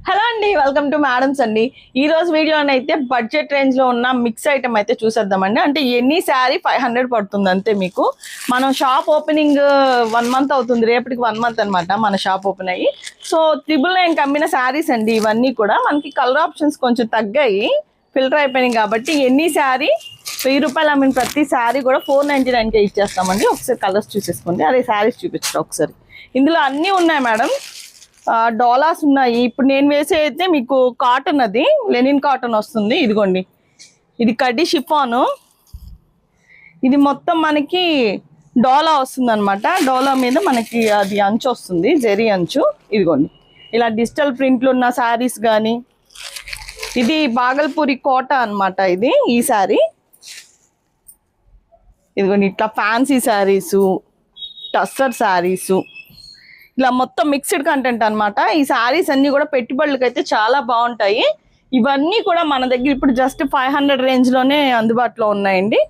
Hello అండి, welcome to madams అండి. ఈ రోజు వీడియోనైతే బడ్జెట్ రేంజ్ లో ఉన్న మిక్స్ ఐటమ్ అయితే చూసేద్దామండి. అంటే ఎన్ని శారీ 500 పడుతుంది అంతే. మీకు మనం షాప్ ఓపెనింగ్ 1 మంత్ అవుతుంది, రేపటికి 1 మంత్ అనమాట మన షాప్ ఓపెన్ అయ్యి. సో 999 అమ్మిన శారీస్ అండి ఇవన్నీ కూడా. మనకి కలర్ ఆప్షన్స్ కొంచెం తగ్గాయి, ఫిల్టర్ అయిపోయినాయి కాబట్టి ఎన్ని శారీ 1000 రూపాయలు అమ్మిన ప్రతి శారీ కూడా 499కే ఇచ్చేస్తామండి. ఒకసారి కలర్స్ చూసేసుకోండి. అదే శారీస్ చూపించడం ఒకసారి. ఇందులో అన్నీ ఉన్నాయి మేడం. డోలాస్ ఉన్నాయి. ఇప్పుడు నేను వేసే అయితే మీకు కాటన్, అది లెనిన్ కాటన్ వస్తుంది. ఇదిగోండి, ఇది కడ్డీ షిఫాను. ఇది మొత్తం మనకి డోలా వస్తుంది అనమాట. డోలా మీద మనకి అది అంచు వస్తుంది, జెరీ అంచు. ఇదిగోండి, ఇలా డిజిటల్ ప్రింట్లు ఉన్న శారీస్ కానీ. ఇది బాగల్పూరి కోట అనమాట. ఇది ఈ శారీ ఇదిగోండి, ఇట్లా ఫ్యాన్సీ శారీసు, టస్సర్ శారీసు, ఇలా మొత్తం మిక్స్డ్ కంటెంట్ అనమాట. ఈ శారీస్ అన్ని కూడా పెట్టుబడులకు అయితే చాలా బాగుంటాయి. ఇవన్నీ కూడా మన దగ్గర ఇప్పుడు జస్ట్ 500 రేంజ్ లోనే అందుబాటులో ఉన్నాయండి.